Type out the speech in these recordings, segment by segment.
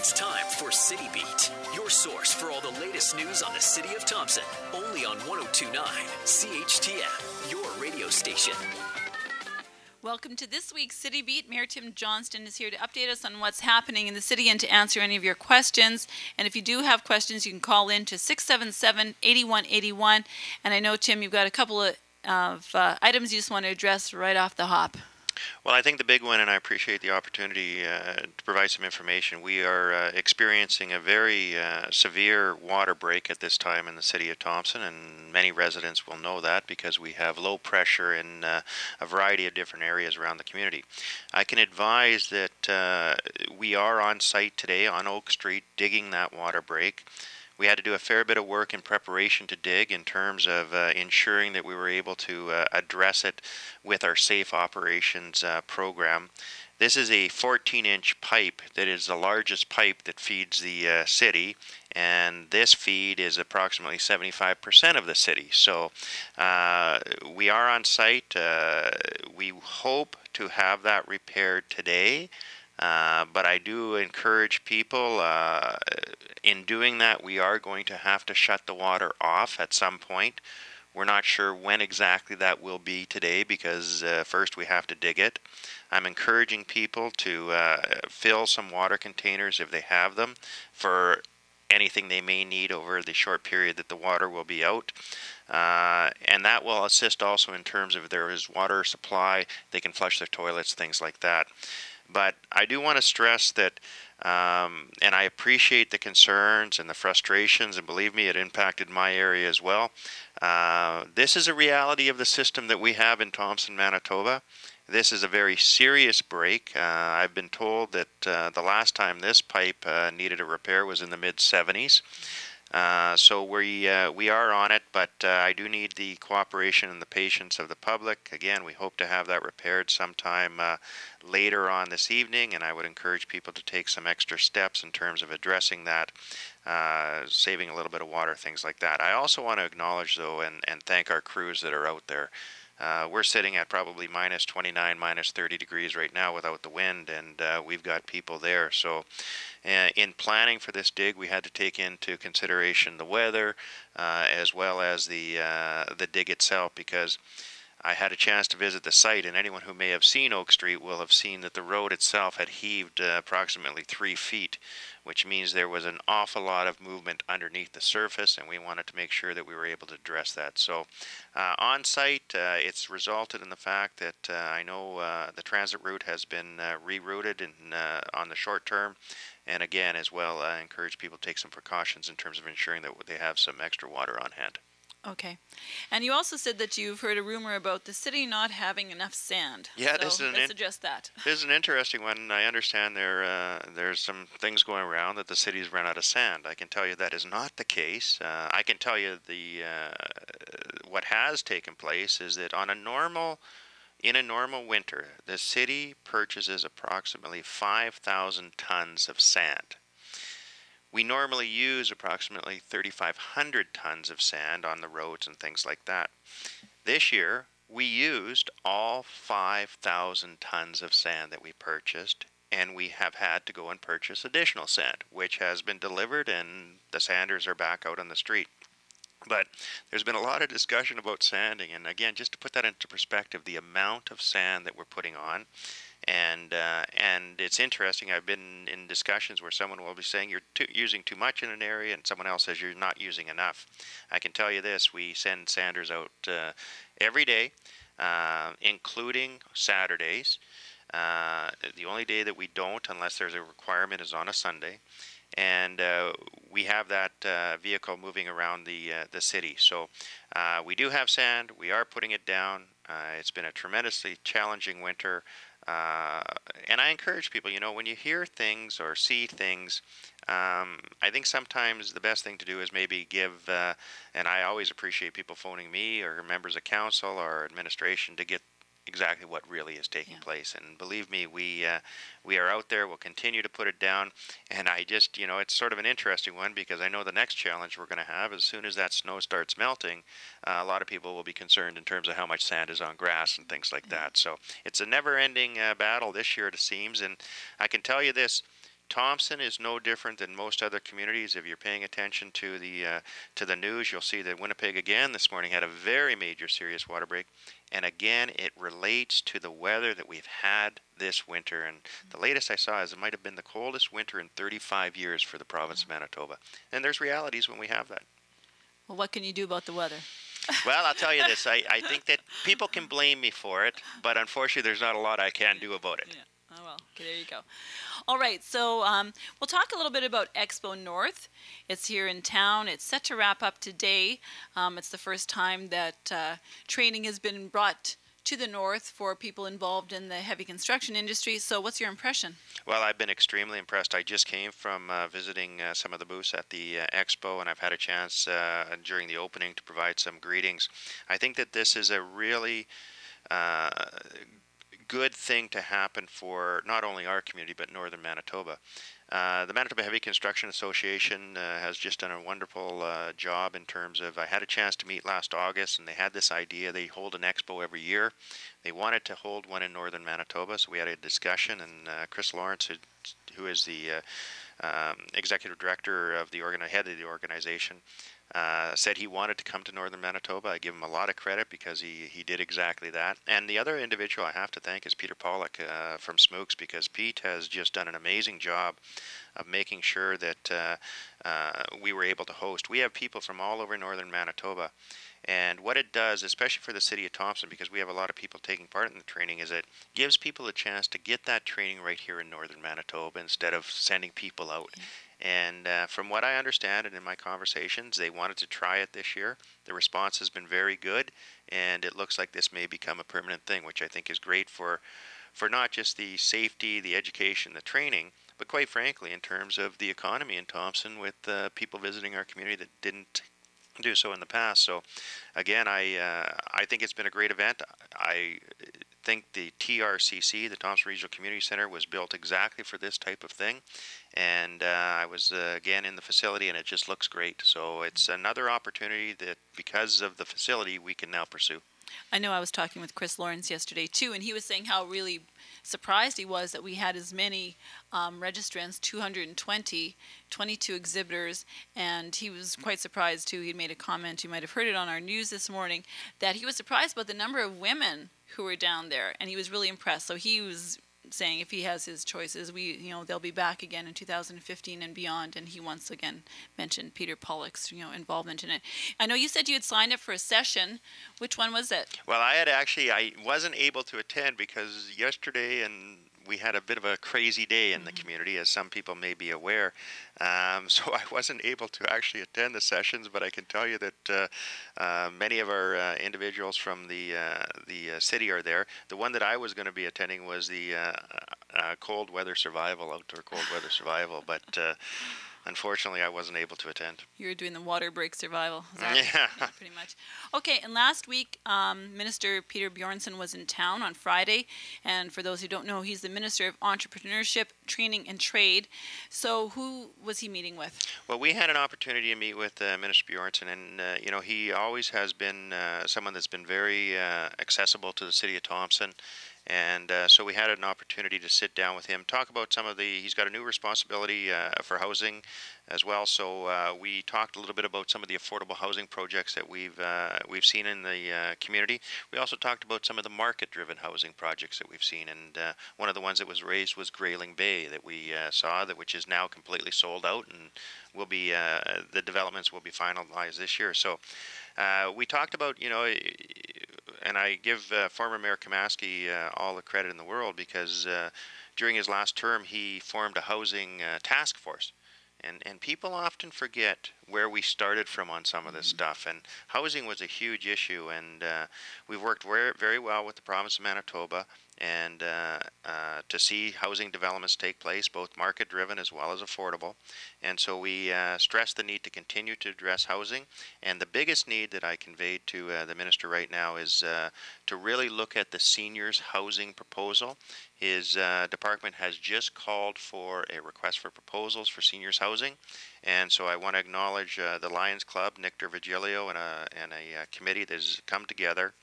It's time for City Beat, your source for all the latest news on the city of Thompson. Only on 102.9 CHTM, your radio station. Welcome to this week's City Beat. Mayor Tim Johnston is here to update us on what's happening in the city and to answer any of your questions. And if you do have questions, you can call in to 677-8181. And I know, Tim, you've got a couple of items you just want to address right off the hop. Well, I think the big one, and I appreciate the opportunity to provide some information, we are experiencing a very severe water break at this time in the city of Thompson, and many residents will know that because we have low pressure in a variety of different areas around the community. I can advise that we are on site today on Oak Street digging that water break. We had to do a fair bit of work in preparation to dig in terms of ensuring that we were able to address it with our safe operations program. This is a 14-inch pipe that is the largest pipe that feeds the city, and this feed is approximately 75% of the city. So we are on site. We hope to have that repaired today. But I do encourage people, in doing that, we are going to have to shut the water off at some point. We're not sure when exactly that will be today because first we have to dig it. I'm encouraging people to fill some water containers if they have them for anything they may need over the short period that the water will be out. And that will assist also in terms of if there is water supply, they can flush their toilets, things like that. But I do want to stress that, and I appreciate the concerns and the frustrations, and believe me, it impacted my area as well. This is a reality of the system that we have in Thompson, Manitoba. This is a very serious break. I've been told that the last time this pipe needed a repair was in the mid-70s. So we are on it, but I do need the cooperation and the patience of the public. Again, we hope to have that repaired sometime later on this evening, and I would encourage people to take some extra steps in terms of addressing that, saving a little bit of water, things like that. I also want to acknowledge, though, and thank our crews that are out there. We're sitting at probably minus 29, minus 30 degrees right now without the wind, and we've got people there. So in planning for this dig, we had to take into consideration the weather as well as the dig itself, because I had a chance to visit the site, and anyone who may have seen Oak Street will have seen that the road itself had heaved approximately 3 feet, which means there was an awful lot of movement underneath the surface, and we wanted to make sure that we were able to address that. So on site, it's resulted in the fact that I know the transit route has been rerouted on the short term, and again, as well, I encourage people to take some precautions in terms of ensuring that they have some extra water on hand. Okay. And you also said that you've heard a rumor about the city not having enough sand. Yeah, so let's address that. This is an interesting one. I understand there's some things going around that the city's run out of sand. I can tell you that is not the case. I can tell you what has taken place is that in a normal winter, the city purchases approximately 5,000 tons of sand. We normally use approximately 3,500 tons of sand on the roads and things like that. This year, we used all 5,000 tons of sand that we purchased, and we have had to go and purchase additional sand, which has been delivered, and the sanders are back out on the street. But there's been a lot of discussion about sanding, and again, just to put that into perspective, the amount of sand that we're putting on, and it's interesting. I've been in discussions where someone will be saying you're using too much in an area, and someone else says you're not using enough. I can tell you this: we send sanders out every day, including Saturdays. The only day that we don't, unless there's a requirement, is on a Sunday. And we have that vehicle moving around the city. So we do have sand. We are putting it down. It's been a tremendously challenging winter. And I encourage people, when you hear things or see things, I think sometimes the best thing to do is maybe give, and I always appreciate people phoning me or members of council or administration to get exactly what really is taking place. And believe me, we are out there. We'll continue to put it down. And I just, it's sort of an interesting one because I know the next challenge we're going to have, as soon as that snow starts melting, a lot of people will be concerned in terms of how much sand is on grass and things like that. So it's a never-ending battle this year, it seems. And I can tell you this, Thompson is no different than most other communities. If you're paying attention to the news, you'll see that Winnipeg again this morning had a very major serious water break. And again, it relates to the weather that we've had this winter. And the latest I saw is it might have been the coldest winter in 35 years for the province of Manitoba. And there's realities when we have that. Well, what can you do about the weather? Well, I'll tell you this. I think that people can blame me for it, but unfortunately there's not a lot I can do about it. Yeah. Oh, well, okay, there you go. All right, so we'll talk a little bit about Expo North. It's here in town. It's set to wrap up today. It's the first time that training has been brought to the north for people involved in the heavy construction industry. So what's your impression? Well, I've been extremely impressed. I just came from visiting some of the booths at the expo, and I've had a chance during the opening to provide some greetings. I think that this is a really good thing to happen for not only our community but northern Manitoba. The Manitoba Heavy Construction Association has just done a wonderful job in terms of, I had a chance to meet last August, and they had this idea. They hold an expo every year. They wanted to hold one in northern Manitoba, so we had a discussion, and Chris Lawrence, who is the executive director of the head of the organization, said he wanted to come to northern Manitoba. I give him a lot of credit because he did exactly that. And the other individual I have to thank is Peter Pollock from Smooks, because Pete has just done an amazing job of making sure that we were able to host. We have people from all over northern Manitoba. And what it does, especially for the city of Thompson, because we have a lot of people taking part in the training, is it gives people a chance to get that training right here in northern Manitoba instead of sending people out. And from what I understand, and in my conversations, they wanted to try it this year. The response has been very good, and it looks like this may become a permanent thing, which I think is great for not just the safety, the education, the training, but quite frankly, in terms of the economy in Thompson, with people visiting our community that didn't do so in the past. So again, I think it's been a great event. I think the TRCC, the Thompson Regional Community Center, was built exactly for this type of thing. And I was again in the facility, and it just looks great. So it's another opportunity that, because of the facility, we can now pursue. I know I was talking with Chris Lawrence yesterday too, and he was saying how really surprised he was that we had as many registrants, 220, 22 exhibitors, and he was quite surprised too. He made a comment, you might have heard it on our news this morning, that he was surprised about the number of women who were down there, and he was really impressed. So he was saying if he has his choices, they'll be back again in 2015 and beyond. And he once again mentioned Peter Pollock's involvement in it. I know you said you had signed up for a session. Which one was it? Well, I wasn't able to attend because yesterday and we had a bit of a crazy day in the community, as some people may be aware. So I wasn't able to actually attend the sessions, but I can tell you that many of our individuals from the city are there. The one that I was going to be attending was the outdoor cold weather survival, but unfortunately I wasn't able to attend. You were doing the water break survival. Yeah, pretty much. Okay, and last week, Minister Peter Bjornson was in town on Friday, and for those who don't know, he's the Minister of Entrepreneurship, Training and Trade. So who was he meeting with? Well, we had an opportunity to meet with Minister Bjornson, and he always has been someone that's been very accessible to the city of Thompson. And so we had an opportunity to sit down with him, talk about he's got a new responsibility for housing as well. So we talked a little bit about some of the affordable housing projects that we've seen in the community. We also talked about some of the market-driven housing projects that we've seen. And one of the ones that was raised was Grayling Bay that we saw, which is now completely sold out, and will be the developments will be finalized this year. So we talked about, and I give former Mayor Kamaski all the credit in the world, because during his last term he formed a housing task force. And people often forget where we started from on some of this stuff. And housing was a huge issue, and we've worked very, very well with the province of Manitoba and to see housing developments take place, both market-driven as well as affordable. And so we stress the need to continue to address housing. And the biggest need that I conveyed to the minister right now is to really look at the seniors' housing proposal. His department has just called for a request for proposals for seniors' housing. And so I want to acknowledge the Lions Club, Nick Virgilio, and a committee that has come together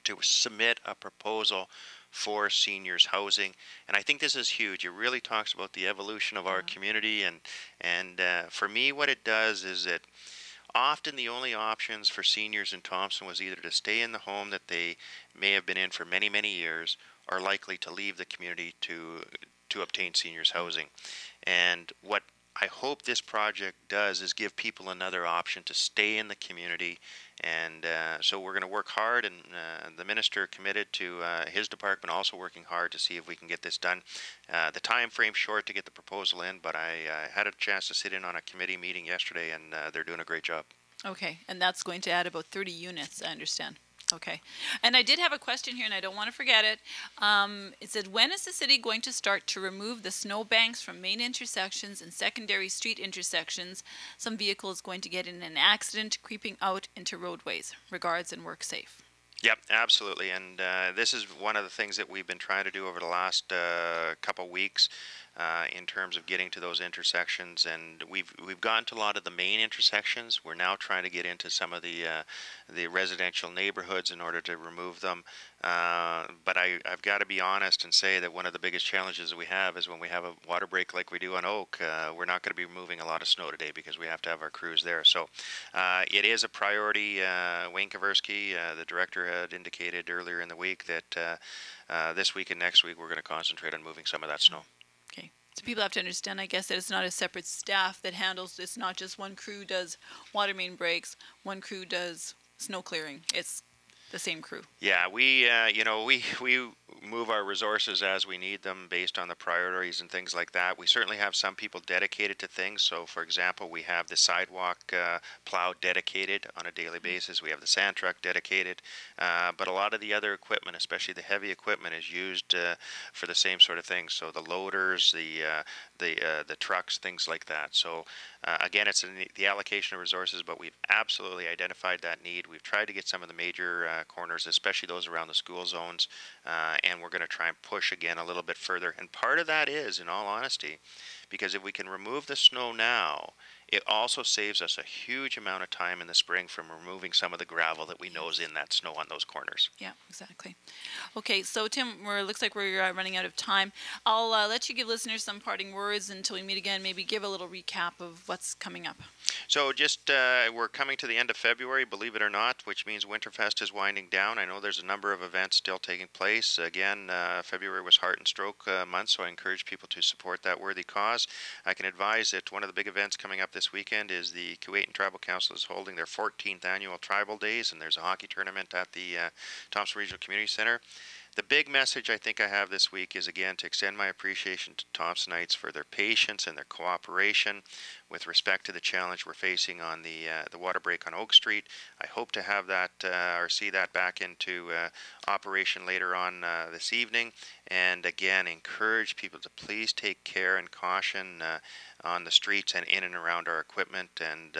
to submit a proposal for seniors housing. And I think this is huge. It really talks about the evolution of our community. And for me, what it does is that often the only options for seniors in Thompson was either to stay in the home that they may have been in for many, many years, or likely to leave the community to obtain seniors housing. And what I hope this project does is give people another option to stay in the community. And so we're going to work hard, and the minister committed to his department also working hard to see if we can get this done. The time frame's short to get the proposal in, but I had a chance to sit in on a committee meeting yesterday, and they're doing a great job. Okay, and that's going to add about 30 units, I understand. Okay, and I did have a question here, and I don't want to forget it. It said, when is the city going to start to remove the snow banks from main intersections and secondary street intersections? Some vehicle is going to get in an accident creeping out into roadways. Regards, and work safe. Yep, absolutely. And this is one of the things that we've been trying to do over the last couple weeks in terms of getting to those intersections. And we've gotten to a lot of the main intersections. We're now trying to get into some of the residential neighborhoods in order to remove them. But I've got to be honest and say that one of the biggest challenges that we have is when we have a water break like we do on Oak, we're not going to be removing a lot of snow today because we have to have our crews there. So it is a priority. Wayne Kaversky, the director, had indicated earlier in the week that this week and next week we're going to concentrate on moving some of that snow. Okay. So people have to understand, I guess, that it's not a separate staff that handles this. Not just one crew does water main breaks, one crew does snow clearing. It's the same crew. Yeah, we move our resources as we need them based on the priorities and things like that. We certainly have some people dedicated to things. So, for example, we have the sidewalk plow dedicated on a daily basis. We have the sand truck dedicated. But a lot of the other equipment, especially the heavy equipment, is used for the same sort of things. So the loaders, the trucks, things like that. So again, it's the allocation of resources, but we've absolutely identified that need. We've tried to get some of the major corners, especially those around the school zones, and we're going to try and push again a little bit further. And part of that is, in all honesty, because if we can remove the snow now, it also saves us a huge amount of time in the spring from removing some of the gravel that we know is in that snow on those corners. Yeah, exactly. Okay, so Tim, looks like we're running out of time. I'll let you give listeners some parting words until we meet again. Maybe give a little recap of what's coming up. So just we're coming to the end of February, believe it or not, which means Winterfest is winding down. I know there's a number of events still taking place. Again, February was Heart and Stroke month, so I encourage people to support that worthy cause. I can advise that one of the big events coming up this weekend is the Kuwaitan Tribal Council is holding their 14th annual Tribal Days, and there's a hockey tournament at the Thompson Regional Community Center. The big message I think I have this week is, again, to extend my appreciation to Thompsonites for their patience and their cooperation with respect to the challenge we're facing on the water break on Oak Street. I hope to have that or see that back into operation later on this evening. And again, encourage people to please take care and caution on the streets and in and around our equipment, and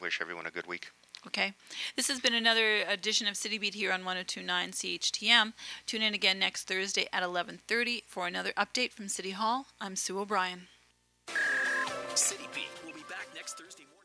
wish everyone a good week. Okay. This has been another edition of City Beat here on 102.9 CHTM. Tune in again next Thursday at 11:30 for another update from City Hall. I'm Sue O'Brien. City Beat will be back next Thursday morning.